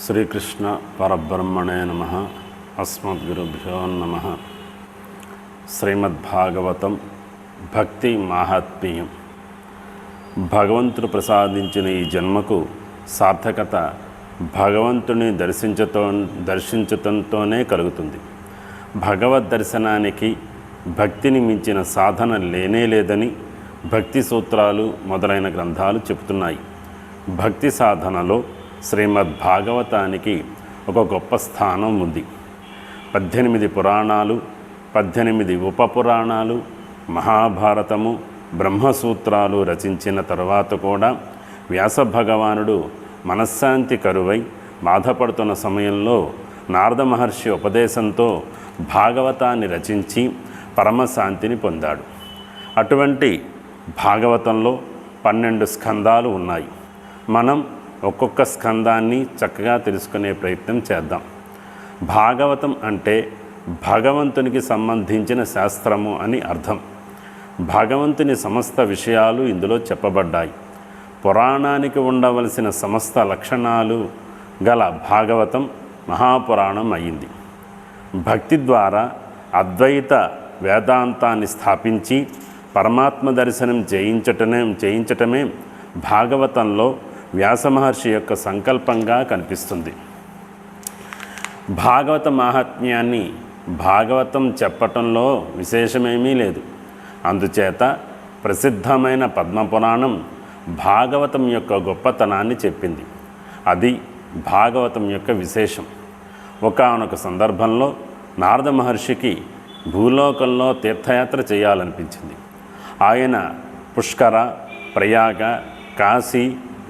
శ్రీకృష్ణ పరబ్రహ్మణే నమః. అస్మద్గురుభ్యో నమః. శ్రీమద్భాగవతం భక్తి మాహాత్మ్యం. భగవంతుడు ప్రసాదించిన ఈ జన్మకు సార్థకత భగవంతుని దర్శించటంతోనే కలుగుతుంది. భగవద్ దర్శనానికి భక్తిని మించిన సాధన లేనేలేదని భక్తి సూత్రాలు మొదలైన గ్రంథాలు చెబుతున్నాయి. భక్తి సాధనలో శ్రీమద్భాగవతానికి ఒక గొప్ప స్థానం ఉంది. 18 పురాణాలు, 18 ఉపపురాణాలు, మహాభారతము, బ్రహ్మసూత్రాలు రచించిన తరువాత కూడా వ్యాస భగవానుడు మనశ్శాంతి కరువై బాధపడుతున్న సమయంలో నారద మహర్షి ఉపదేశంతో భాగవతాన్ని రచించి పరమశాంతిని పొందాడు. అటువంటి భాగవతంలో 12 స్కందాలు ఉన్నాయి. మనం ఒక్కొక్క స్కందాన్ని చక్కగా తెలుసుకునే ప్రయత్నం చేద్దాం. భాగవతం అంటే భగవంతునికి సంబంధించిన శాస్త్రము అని అర్థం. భగవంతుని సమస్త విషయాలు ఇందులో చెప్పబడ్డాయి. పురాణానికి ఉండవలసిన సమస్త లక్షణాలు గల భాగవతం మహాపురాణం అయింది. భక్తి ద్వారా అద్వైత వేదాంతాన్ని స్థాపించి పరమాత్మ దర్శనం చేయించటమే భాగవతంలో వ్యాస మహర్షి యొక్క సంకల్పంగా కనిపిస్తుంది. భాగవత మహాత్మ్యాన్ని భాగవతం చెప్పటంలో విశేషమేమీ లేదు. అందుచేత ప్రసిద్ధమైన పద్మపురాణం భాగవతం యొక్క గొప్పతనాన్ని చెప్పింది. అది భాగవతం యొక్క విశేషం. ఒకానొక సందర్భంలో నారద మహర్షికి భూలోకంలో తీర్థయాత్ర చేయాలనిపించింది. ఆయన పుష్కర, ప్రయాగ, కాశీ,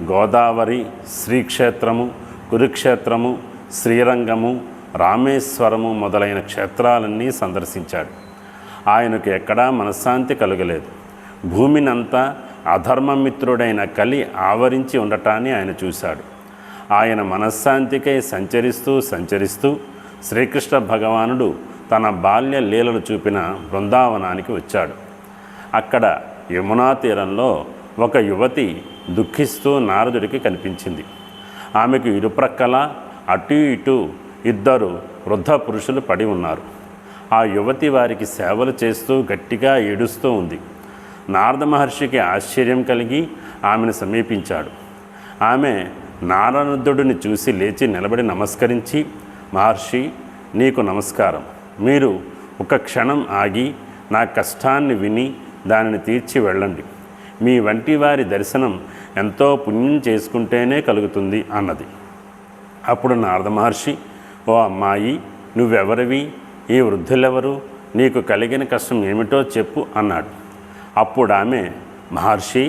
గోదావరి, శ్రీక్షేత్రము, కురుక్షేత్రము, శ్రీరంగము, రామేశ్వరము మొదలైన క్షేత్రాలన్నీ సందర్శించాడు. ఆయనకు ఎక్కడా మనశ్శాంతి కలగలేదు. భూమినంతా అధర్మమిత్రుడైన కలి ఆవరించి ఉండటాన్ని ఆయన చూశాడు. ఆయన మనశ్శాంతికై సంచరిస్తూ శ్రీకృష్ణ భగవానుడు తన బాల్య లీలలు చూపిన బృందావనానికి వచ్చాడు. అక్కడ యమునా తీరంలో ఒక యువతి దుఃఖిస్తూ నారదుడికి కనిపించింది. ఆమెకు ఇరుప్రక్కల అటు ఇటు 2 వృద్ధ పురుషులు పడి ఉన్నారు. ఆ యువతి వారికి సేవలు చేస్తూ గట్టిగా ఏడుస్తూ ఉంది. నారద మహర్షికి ఆశ్చర్యం కలిగి ఆమెను సమీపించాడు. ఆమె నారదుడిని చూసి లేచి నిలబడి నమస్కరించి, మహర్షి, నీకు నమస్కారం. మీరు ఒక క్షణం ఆగి నా కష్టాన్ని విని దానిని తీర్చి వెళ్ళండి. మీ వంటి వారి దర్శనం ఎంతో పుణ్యం చేసుకుంటేనే కలుగుతుంది అన్నది. అప్పుడు నారద మహర్షి, ఓ అమ్మాయి, నువ్వెవరివి? ఈ వృద్ధులెవరు? నీకు కలిగిన కష్టం ఏమిటో చెప్పు అన్నాడు. అప్పుడు ఆమె, మహర్షి,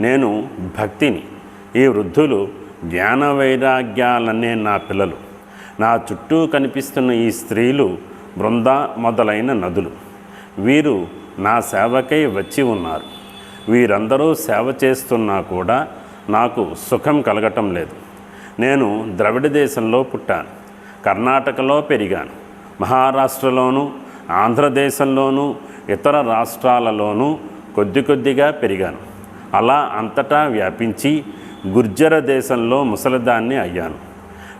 నేను భక్తిని. ఈ వృద్ధులు జ్ఞాన వైరాగ్యాలనే నా పిల్లలు. నా చుట్టూ కనిపిస్తున్న ఈ స్త్రీలు బృంద మొదలైన నదులు. వీరు నా సేవకై వచ్చి ఉన్నారు. వీరందరూ సేవ చేస్తున్నా కూడా నాకు సుఖం కలగటం లేదు. నేను ద్రవిడ దేశంలో పుట్టాను, కర్ణాటకలో పెరిగాను, మహారాష్ట్రలోనూ, ఆంధ్రదేశంలోనూ, ఇతర రాష్ట్రాలలోనూ కొద్దిగా పెరిగాను. అలా అంతటా వ్యాపించి గుర్జర దేశంలో ముసలిదాన్ని అయ్యాను.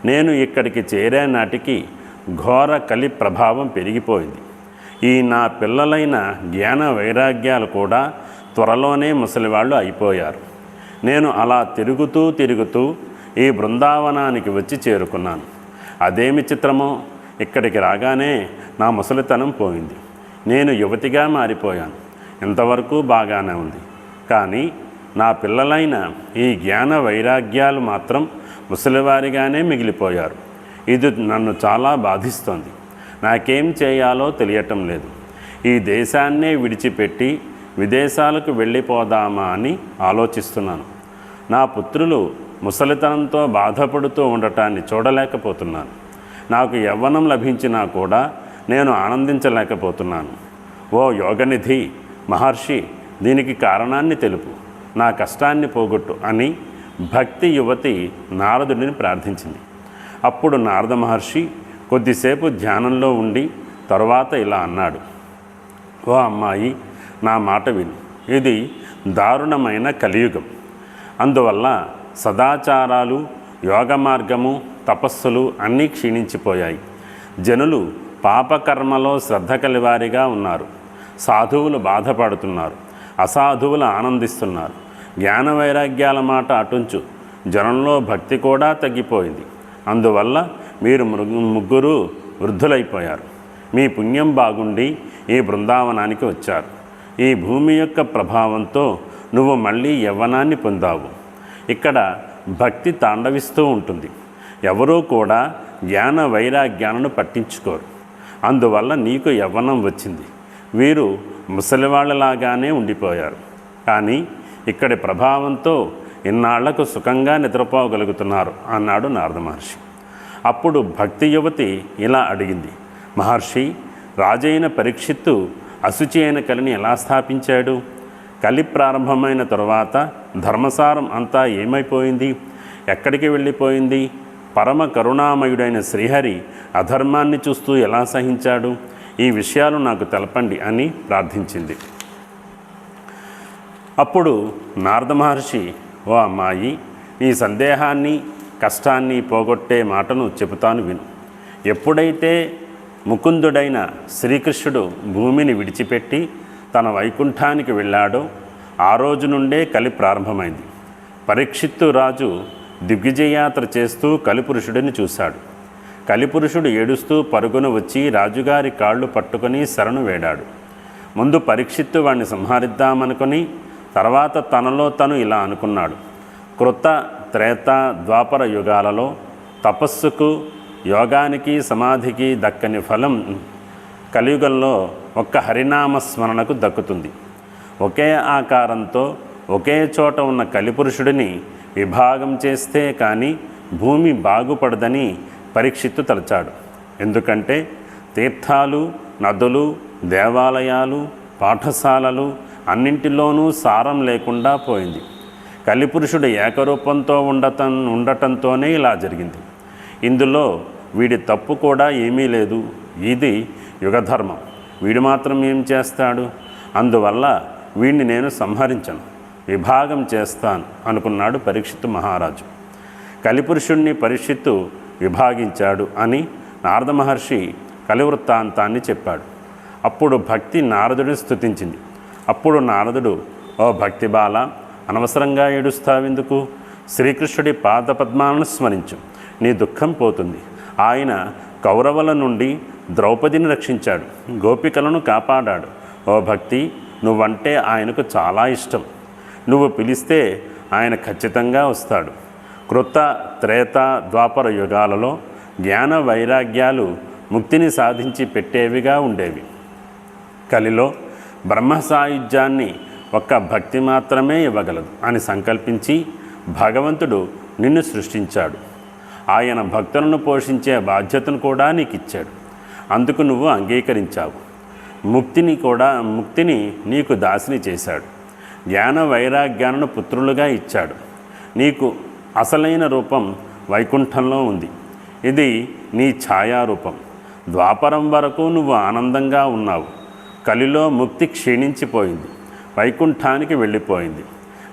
నేను ఇక్కడికి చేరే నాటికి ఘోర కలి ప్రభావం పెరిగిపోయింది. ఈ నా పిల్లలైన జ్ఞాన వైరాగ్యాలు కూడా త్వరలోనే ముసలివాళ్ళు అయిపోయారు. నేను అలా తిరుగుతూ ఈ బృందావనానికి వచ్చి చేరుకున్నాను. అదేమి చిత్రమో, ఇక్కడికి రాగానే నా ముసలితనం పోయింది. నేను యువతిగా మారిపోయాను. ఇంతవరకు బాగానే ఉంది. కానీ నా పిల్లలైన ఈ జ్ఞాన వైరాగ్యాలు మాత్రం ముసలివారిగానే మిగిలిపోయారు. ఇది నన్ను చాలా బాధిస్తోంది. నాకేం చేయాలో తెలియటం లేదు. ఈ దేశాన్నే విడిచిపెట్టి విదేశాలకు వెళ్ళిపోదామా అని ఆలోచిస్తున్నాను. నా పుత్రులు ముసలితనంతో బాధపడుతూ ఉండటాన్ని చూడలేకపోతున్నాను. నాకు యవ్వనం లభించినా కూడా నేను ఆనందించలేకపోతున్నాను. ఓ యోగనిధి, మహర్షి, దీనికి కారణాన్ని తెలుపు, నా కష్టాన్ని పోగొట్టు అని భక్తి యువతి నారదుడిని ప్రార్థించింది. అప్పుడు నారద మహర్షి కొద్దిసేపు ధ్యానంలో ఉండి తరువాత ఇలా అన్నాడు, ఓ అమ్మాయి, నా మాట విను. ఇది దారుణమైన కలియుగం. అందువల్ల సదాచారాలు, యోగ మార్గము, తపస్సులు అన్నీ క్షీణించిపోయాయి. జనులు పాపకర్మలో శ్రద్ధ కలివారిగా ఉన్నారు. సాధువులు బాధపడుతున్నారు, అసాధువులు ఆనందిస్తున్నారు. జ్ఞాన వైరాగ్యాల మాట అటుంచు, జనంలో భక్తి కూడా తగ్గిపోయింది. అందువల్ల మీరు ముగ్గురు వృద్ధులైపోయారు. మీ పుణ్యం బాగుండి ఈ బృందావనానికి వచ్చారు. ఈ భూమి యొక్క ప్రభావంతో నువ్వు మళ్ళీ యవ్వనాన్ని పొందావు. ఇక్కడ భక్తి తాండవిస్తూ ఉంటుంది. ఎవరూ కూడా జ్ఞాన వైరాగ్యాలను పట్టించుకోరు. అందువల్ల నీకు యవ్వనం వచ్చింది. వీరు ముసలివాళ్ళలాగానే ఉండిపోయారు. కానీ ఇక్కడి ప్రభావంతో ఇన్నాళ్లకు సుఖంగా నిద్రపోగలుగుతున్నారు అన్నాడు నారద మహర్షి. అప్పుడు భక్తి యువతి ఇలా అడిగింది, మహర్షి, రాజైన పరీక్షిత్తు అశుచి అయిన కలిని ఎలా స్థాపించాడు? కలి ప్రారంభమైన తరువాత ధర్మసారం అంతా ఏమైపోయింది? ఎక్కడికి వెళ్ళిపోయింది? పరమ కరుణామయుడైన శ్రీహరి అధర్మాన్ని చూస్తూ ఎలా సహించాడు? ఈ విషయాలు నాకు తెలపండి అని ప్రార్థించింది. అప్పుడు నారద మహర్షి, ఓ అమ్మాయి, ఈ సందేహాన్ని కష్టాన్ని పోగొట్టే మాటను చెబుతాను విను. ఎప్పుడైతే ముకుందుడైన శ్రీకృష్ణుడు భూమిని విడిచిపెట్టి తన వైకుంఠానికి వెళ్ళాడో ఆ రోజు నుండే కలి ప్రారంభమైంది. పరీక్షిత్తు రాజు దిగ్విజయయాత్ర చేస్తూ కలిపురుషుడిని చూశాడు. కలిపురుషుడు ఏడుస్తూ పరుగున వచ్చి రాజుగారి కాళ్ళు పట్టుకొని శరణు వేడాడు. ముందు పరీక్షిత్తు వాణ్ణి సంహరిద్దామనుకొని తర్వాత తనలో తను ఇలా అనుకున్నాడు, కృత త్రేత ద్వాపర యుగాలలో తపస్సుకు యోగానికి సమాధికి దక్కని ఫలం కలియుగంలో ఒక్క హరినామస్మరణకు దక్కుతుంది. ఒకే ఆకారంతో ఒకే చోట ఉన్న కలిపురుషుడిని విభాగం చేస్తే కానీ భూమి బాగుపడదని పరీక్షిత్తు తలచాడు. ఎందుకంటే తీర్థాలు, నదులు, దేవాలయాలు, పాఠశాలలు అన్నింటిలోనూ సారం లేకుండా పోయింది. కలిపురుషుడు ఏకరూపంతో ఉండటంతోనే ఇలా జరిగింది. ఇందులో వీడి తప్పు కూడా ఏమీ లేదు. ఇది యుగధర్మం. వీడు మాత్రం ఏం చేస్తాడు? అందువల్ల వీడిని నేను సంహరించను, విభాగం చేస్తాను అనుకున్నాడు పరీక్షిత్తు మహారాజు. కలిపురుషుణ్ణి పరీక్షిత్తు విభాగించాడు అని నారద మహర్షి కలివృత్తాంతాన్ని చెప్పాడు. అప్పుడు భక్తి నారదుడిని స్తుతించింది. అప్పుడు నారదుడు, ఓ భక్తి బాల, అనవసరంగా ఏడుస్తావెందుకు? శ్రీకృష్ణుడి పాదపద్మాలను స్మరించు, నీ దుఃఖం పోతుంది. ఆయన కౌరవుల నుండి ద్రౌపదిని రక్షించాడు, గోపికలను కాపాడాడు. ఓ భక్తి, నువ్వంటే ఆయనకు చాలా ఇష్టం. నువ్వు పిలిస్తే ఆయన ఖచ్చితంగా వస్తాడు. కృత త్రేత ద్వాపర యుగాలలో జ్ఞాన వైరాగ్యాలు ముక్తిని సాధించి పెట్టేవిగా ఉండేవి. కలిలో బ్రహ్మ సాయుధ్యాన్ని ఒక్క భక్తి మాత్రమే ఇవ్వగలదు అని సంకల్పించి భగవంతుడు నిన్ను సృష్టించాడు. ఆయన భక్తులను పోషించే బాధ్యతను కూడా నీకు ఇచ్చాడు. అందుకు నువ్వు అంగీకరించావు. ముక్తిని నీకు దాసిని చేశాడు. జ్ఞాన వైరాగ్యాలను పుత్రులుగా ఇచ్చాడు. నీకు అసలైన రూపం వైకుంఠంలో ఉంది. ఇది నీ ఛాయారూపం. ద్వాపరం వరకు నువ్వు ఆనందంగా ఉన్నావు. కలిలో ముక్తి క్షీణించిపోయింది, వైకుంఠానికి వెళ్ళిపోయింది.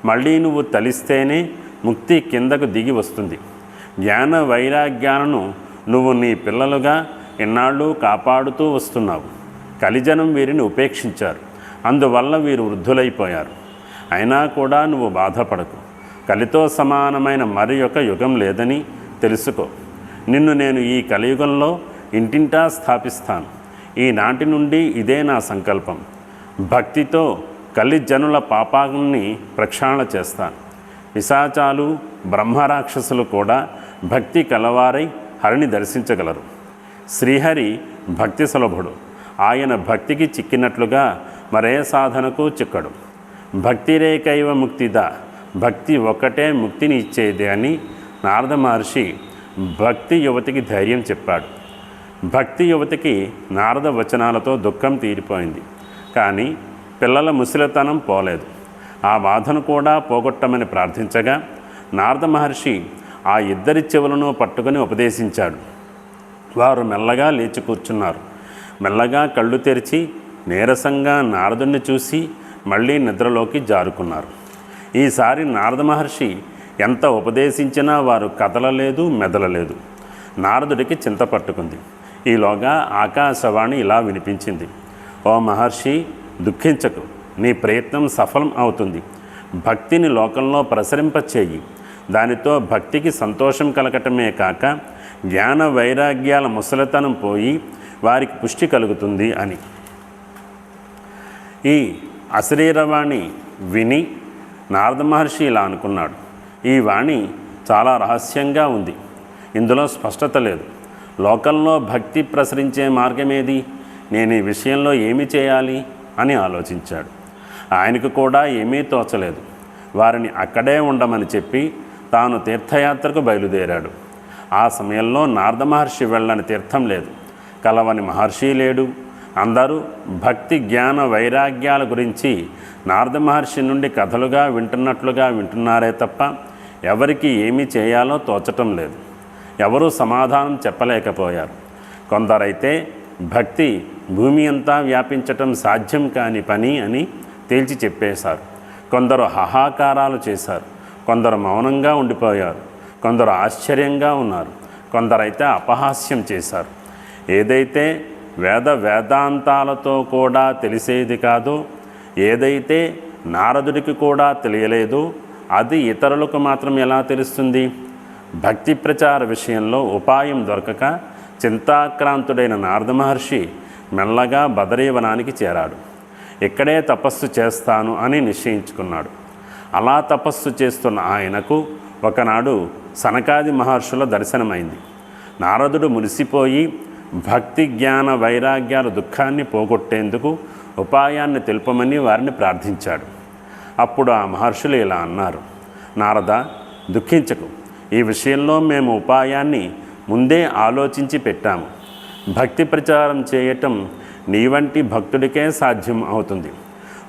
మళ్ళీ నువ్వు తలిస్తేనే ముక్తి కిందకు దిగి వస్తుంది. జ్ఞాన వైరాగ్యాలను నువ్వు నీ పిల్లలుగా ఎన్నాళ్ళు కాపాడుతూ వస్తున్నావు. కలిజనం వీరిని ఉపేక్షించారు. అందువల్ల వీరు వృద్ధులైపోయారు. అయినా కూడా నువ్వు బాధపడకు. కలితో సమానమైన మరి ఒక యుగం లేదని తెలుసుకో. నిన్ను నేను ఈ కలియుగంలో ఇంటింటా స్థాపిస్తాను. ఈనాటి నుండి ఇదే నా సంకల్పం. భక్తితో కలిజనుల పాపాన్ని ప్రక్షాళన చేస్తాను. పిశాచాలు, బ్రహ్మరాక్షసులు కూడా భక్తి కలవారై హరిని దర్శించగలరు. శ్రీహరి భక్తి సులభుడు. ఆయన భక్తికి చిక్కినట్లుగా మరే సాధనకు చిక్కడు. భక్తిరేకైవ ముక్తిదా, భక్తి ఒక్కటే ముక్తిని ఇచ్చేది అని నారద మహర్షి భక్తి యువతికి ధైర్యం చెప్పాడు. భక్తి యువతికి నారద వచనాలతో దుఃఖం తీరిపోయింది. కానీ పిల్లల ముసలితనం పోలేదు. ఆ బాధను కూడా పోగొట్టమని ప్రార్థించగా నారద మహర్షి ఆ ఇద్దరి చెవులను పట్టుకొని ఉపదేశించాడు. వారు మెల్లగా లేచి కూర్చున్నారు. మెల్లగా కళ్ళు తెరిచి నీరసంగా నారదుణ్ణి చూసి మళ్ళీ నిద్రలోకి జారుకున్నారు. ఈసారి నారద మహర్షి ఎంత ఉపదేశించినా వారు కదలలేదు, మెదలలేదు. నారదుడికి చింత పట్టుకుంది. ఈలోగా ఆకాశవాణి ఇలా వినిపించింది: ఓ మహర్షి, దుఃఖించకు, నీ ప్రయత్నం సఫలం అవుతుంది. భక్తిని లోకంలో ప్రసరింపచేయి. దానితో భక్తికి సంతోషం కలగటమే కాక జ్ఞాన వైరాగ్యాల ముసలితనం పోయి వారికి పుష్టి కలుగుతుంది అని. ఈ అశరీరవాణి విని నారద మహర్షి ఇలా అనుకున్నాడు: ఈ వాణి చాలా రహస్యంగా ఉంది, ఇందులో స్పష్టత లేదు. లోకంలో భక్తి ప్రసరించే మార్గమేది? నేను ఈ విషయంలో ఏమి చేయాలి అని ఆలోచించాడు. ఆయనకు కూడా ఏమీ తోచలేదు. వారిని అక్కడే ఉండమని చెప్పి తాను తీర్థయాత్రకు బయలుదేరాడు. ఆ సమయంలో నారద మహర్షి వెళ్ళని తీర్థం లేదు, కలవని మహర్షి లేడు. అందరూ భక్తి జ్ఞాన వైరాగ్యాల గురించి నారద మహర్షి నుండి కథలుగా వింటున్నారే తప్ప ఎవరికి ఏమి చేయాలో తోచటం లేదు. ఎవరూ సమాధానం చెప్పలేకపోయారు. కొందరైతే భక్తి భూమి అంతా వ్యాపించటం సాధ్యం కాని పని అని తేల్చి చెప్పేశారు. కొందరు హాహాకారాలు చేశారు, కొందరు మౌనంగా ఉండిపోయారు, కొందరు ఆశ్చర్యంగా ఉన్నారు, కొందరైతే అపహాస్యం చేశారు. ఏదైతే వేదాంతాలతో కూడా తెలిసేది కాదో, ఏదైతే నారదుడికి కూడా తెలియలేదో అది ఇతరులకు మాత్రం ఎలా తెలుస్తుంది? భక్తి ప్రచార విషయంలో ఉపాయం దొరకక చింతాక్రాంతుడైన నారద మహర్షి మెల్లగా బదరీవనానికి చేరాడు. ఇక్కడే తపస్సు చేస్తాను అని నిశ్చయించుకున్నాడు. అలా తపస్సు చేస్తున్న ఆయనకు ఒకనాడు సనకాది మహర్షుల దర్శనమైంది. నారదుడు మురిసిపోయి భక్తి జ్ఞాన వైరాగ్యాల దుఃఖాన్ని పోగొట్టేందుకు ఉపాయాన్ని తెలుపమని వారిని ప్రార్థించాడు. అప్పుడు ఆ మహర్షులు ఇలా అన్నారు: నారద, దుఃఖించకు. ఈ విషయంలో మేము ఉపాయాన్ని ముందే ఆలోచించి పెట్టాము. భక్తి ప్రచారం చేయటం నీ వంటి భక్తుడికే సాధ్యం అవుతుంది.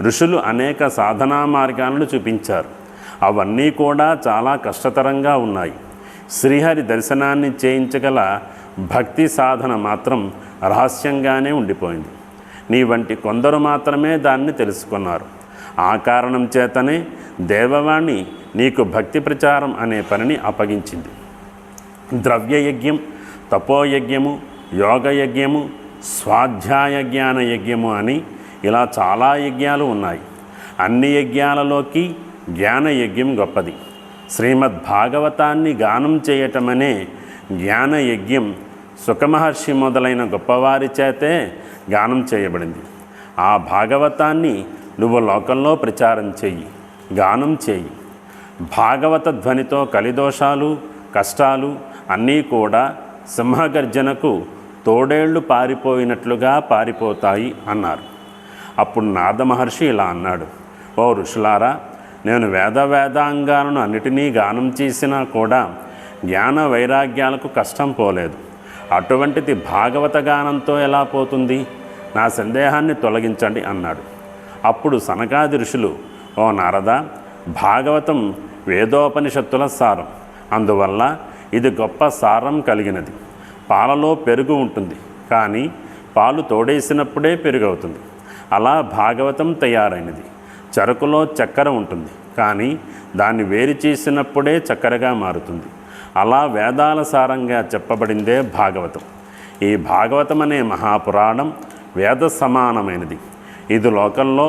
ఋషులు అనేక సాధనా మార్గాలను చూపించారు. అవన్నీ కూడా చాలా కష్టతరంగా ఉన్నాయి. శ్రీహరి దర్శనాన్ని చేయించగల భక్తి సాధన మాత్రం రహస్యంగానే ఉండిపోయింది. నీ వంటి కొందరు మాత్రమే దాన్ని తెలుసుకున్నారు. ఆ కారణం చేతనే దేవవాణి నీకు భక్తి ప్రచారం అనే పనిని అప్పగించింది. ద్రవ్యయజ్ఞం, తపోయజ్ఞము, యోగయజ్ఞము, స్వాధ్యాయ జ్ఞాన యజ్ఞము అని ఇలా చాలా యజ్ఞాలు ఉన్నాయి. అన్ని యజ్ఞాలలోకి జ్ఞానయజ్ఞం గొప్పది. శ్రీమద్భాగవతాన్ని గానం చేయటమనే జ్ఞానయజ్ఞం సుఖమహర్షి మొదలైన గొప్పవారి చేతే గానం చేయబడింది. ఆ భాగవతాన్ని నువ్వు లోకంలో ప్రచారం చెయ్యి, గానం చేయి. భాగవత ధ్వనితో కలిదోషాలు, కష్టాలు అన్నీ కూడా సింహగర్జనకు తోడేళ్లు పారిపోయినట్లుగా పారిపోతాయి అన్నారు. అప్పుడు నారద మహర్షి ఇలా అన్నాడు: ఓ ఋషులారా, నేను వేదాంగాలను అన్నిటినీ గానం చేసినా కూడా జ్ఞాన వైరాగ్యాలకు కష్టం పోలేదు. అటువంటిది భాగవత గానంతో ఎలా పోతుంది? నా సందేహాన్ని తొలగించండి అన్నాడు. అప్పుడు సనకాది ఋషులు: ఓ నారద, భాగవతం వేదోపనిషత్తుల సారం, అందువల్ల ఇది గొప్ప సారం కలిగినది. పాలలో పెరుగు ఉంటుంది, కానీ పాలు తోడేసినప్పుడే పెరుగు అవుతుంది. అలా భాగవతం తయారైనది. చెరకులో చక్కెర ఉంటుంది, కానీ దాన్ని వేరు చేసినప్పుడే చక్కెరగా మారుతుంది. అలా వేదాల సారంగా చెప్పబడిందే భాగవతం. ఈ భాగవతం అనే మహాపురాణం వేద సమానమైనది. ఇది లోకంలో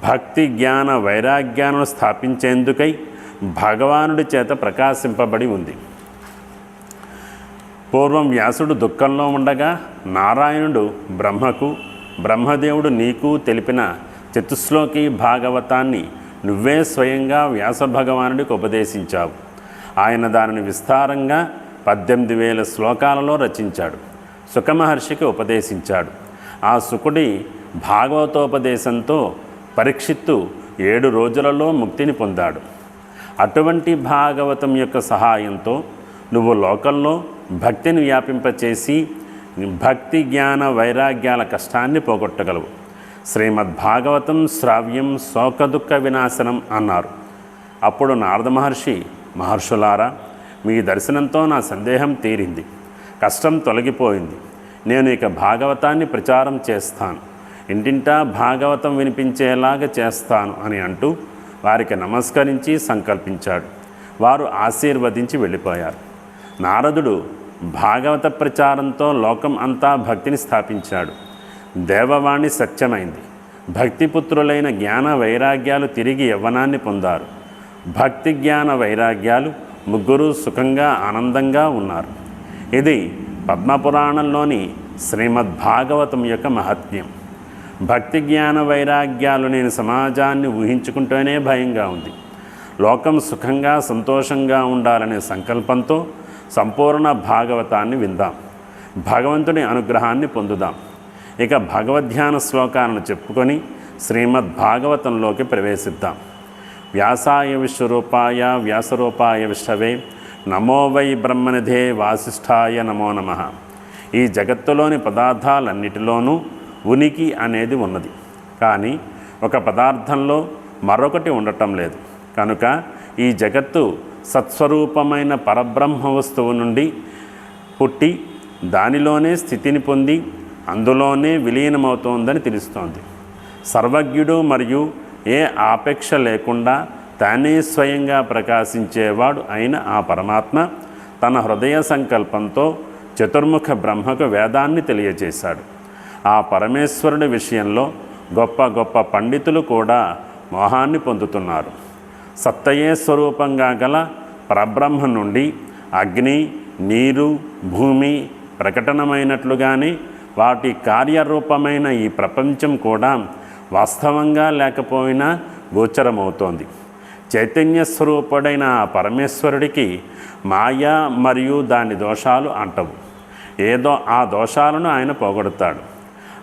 భక్తి జ్ఞాన వైరాగ్యాలను స్థాపించేందుకై భగవానుడి చేత ప్రకాశింపబడి ఉంది. పూర్వం వ్యాసుడు దుఃఖంలో ఉండగా నారాయణుడు బ్రహ్మకు, బ్రహ్మదేవుడు నీకు తెలిపిన చతుశ్లోకి భాగవతాన్ని నువ్వే స్వయంగా వ్యాస భగవానుడికి ఉపదేశించావు. ఆయన దానిని విస్తారంగా 18,000 శ్లోకాలలో రచించాడు. సుఖమహర్షికి ఉపదేశించాడు. ఆ సుకుడి భాగవతోపదేశంతో పరీక్షిత్తు 7 రోజులలో ముక్తిని పొందాడు. అటువంటి భాగవతం యొక్క సహాయంతో నువ్వు లోకంలో భక్తిని వ్యాపింపచేసి భక్తి జ్ఞాన వైరాగ్యాల కష్టాన్ని పోగొట్టగలవు. శ్రీమద్భాగవతం శ్రావ్యం శోకదుఃఖ వినాశనం అన్నారు. అప్పుడు నారద మహర్షి: మహర్షులారా, మీ దర్శనంతో నా సందేహం తీరింది, కష్టం తొలగిపోయింది. నేను ఇక భాగవతాన్ని ప్రచారం చేస్తాను, ఇంటింటా భాగవతం వినిపించేలాగా చేస్తాను అని అంటూ వారికి నమస్కరించి సంకల్పించాడు. వారు ఆశీర్వదించి వెళ్ళిపోయారు. నారదుడు భాగవత ప్రచారంతో లోకం అంతా భక్తిని స్థాపించాడు. దేవవాణి సత్యమైంది. భక్తిపుత్రులైన జ్ఞాన వైరాగ్యాలు తిరిగి యవ్వనాన్ని పొందారు. భక్తి జ్ఞాన వైరాగ్యాలు ముగ్గురు సుఖంగా ఆనందంగా ఉన్నారు. ఇది పద్మపురాణంలోని శ్రీమద్భాగవతం యొక్క మహత్యం. భక్తి జ్ఞాన వైరాగ్యాలు నేను సమాజాన్ని ఊహించుకుంటూనే భయంగా ఉంది. లోకం సుఖంగా సంతోషంగా ఉండాలనే సంకల్పంతో సంపూర్ణ భాగవతాన్ని విందాం. భగవంతుని అనుగ్రహాన్ని పొందుదాం. ఇక భగవద్ధ్యాన శ్లోకాలను చెప్పుకొని శ్రీమద్భాగవతంలోకి ప్రవేశిద్దాం. వ్యాసాయ విశ్వరూపాయ వ్యాసరూపాయ విష్ణవే నమో వై బ్రహ్మనిధే వాసిష్ఠాయ నమో నమః. ఈ జగత్తులోని పదార్థాలన్నిటిలోనూ ఉనికి అనేది ఉన్నది. కానీ ఒక పదార్థంలో మరొకటి ఉండటం లేదు. కనుక ఈ జగత్తు సత్స్వరూపమైన పరబ్రహ్మ వస్తువు నుండి పుట్టి దానిలోనే స్థితిని పొంది అందులోనే విలీనమవుతోందని తెలుస్తోంది. సర్వజ్ఞుడు మరియు ఏ ఆపేక్ష లేకుండా తానే స్వయంగా ప్రకాశించేవాడు అయిన ఆ పరమాత్మ తన హృదయ సంకల్పంతో చతుర్ముఖ బ్రహ్మకు వేదాన్ని తెలియజేశాడు. ఆ పరమేశ్వరుడి విషయంలో గొప్ప గొప్ప పండితులు కూడా మోహాన్ని పొందుతున్నారు. సత్తయే స్వరూపంగా గల పరబ్రహ్మ నుండి అగ్ని, నీరు, భూమి ప్రకటనమైనట్లుగానే వాటి కార్యరూపమైన ఈ ప్రపంచం కూడా వాస్తవంగా లేకపోయినా గోచరమవుతోంది. చైతన్య స్వరూపుడైన ఆ పరమేశ్వరుడికి మాయా మరియు దాని దోషాలు అంటవు. ఏదో ఆ దోషాలను ఆయన పోగొడతాడు.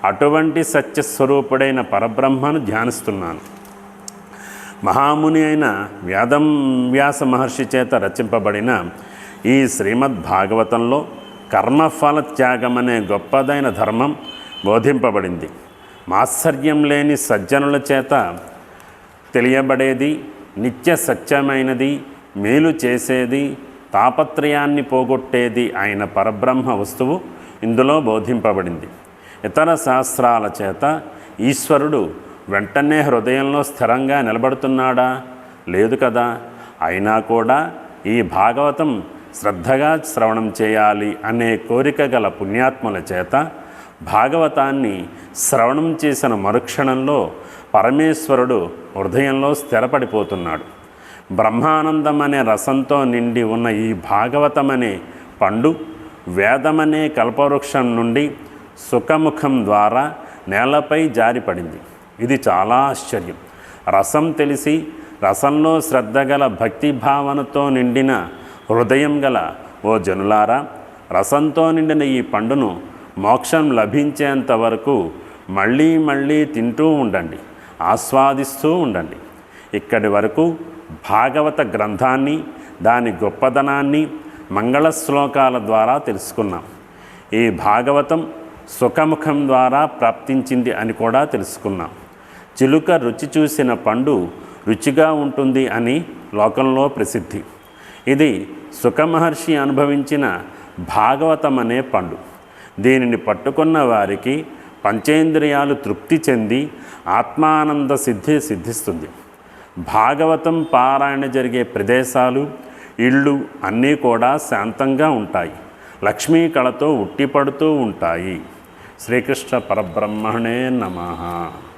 అటువంటి సత్యస్వరూపుడైన పరబ్రహ్మను ధ్యానిస్తున్నాను. మహాముని అయిన వ్యాస మహర్షి చేత రచింపబడిన ఈ శ్రీమద్భాగవతంలో కర్మఫల త్యాగం అనే గొప్పదైన ధర్మం బోధింపబడింది. మాత్సర్యం లేని సజ్జనుల చేత తెలియబడేది, నిత్య సత్యమైనది, మేలు చేసేది, తాపత్రయాన్ని పోగొట్టేది అయిన పరబ్రహ్మ వస్తువు ఇందులో బోధింపబడింది. ఇతర శాస్త్రాల చేత ఈశ్వరుడు వెంటనే హృదయంలో స్థిరంగా నిలబడుతున్నాడా? లేదు కదా. అయినా కూడా ఈ భాగవతం శ్రద్ధగా శ్రవణం చేయాలి అనే కోరిక గల పుణ్యాత్ముల చేత భాగవతాన్ని శ్రవణం చేసిన మరుక్షణంలో పరమేశ్వరుడు హృదయంలో స్థిరపడిపోతున్నాడు. బ్రహ్మానందం అనే రసంతో నిండి ఉన్న ఈ భాగవతం అనే పండు వేదమనే కల్పవృక్షం నుండి సుఖముఖం ద్వారా నేలపై జారిపడింది. ఇది చాలా ఆశ్చర్యం. రసం తెలిసి రసంలో శ్రద్ధ గల భక్తి భావనతో నిండిన హృదయం గల ఓ జనులారా, రసంతో నిండిన ఈ పండును మోక్షం లభించేంత వరకు మళ్ళీ మళ్ళీ తింటూ ఉండండి, ఆస్వాదిస్తూ ఉండండి. ఇక్కడి వరకు భాగవత గ్రంథాన్ని, దాని గొప్పదనాన్ని మంగళ శ్లోకాల ద్వారా తెలుసుకున్నాం. ఈ భాగవతం సుఖముఖం ద్వారా ప్రాప్తించింది అని కూడా తెలుసుకున్నాం. చిలుక రుచి చూసిన పండు రుచిగా ఉంటుంది అని లోకంలో ప్రసిద్ధి. ఇది సుఖమహర్షి అనుభవించిన భాగవతం అనే పండు. దీనిని పట్టుకున్న వారికి పంచేంద్రియాలు తృప్తి చెంది ఆత్మానంద సిద్ధిస్తుంది. భాగవతం పారాయణ జరిగే ప్రదేశాలు, ఇళ్ళు అన్నీ కూడా శాంతంగా ఉంటాయి. లక్ష్మీ కళతో ఉట్టిపడుతూ ఉంటాయి. శ్రీకృష్ణ పరబ్రహ్మణే నమః.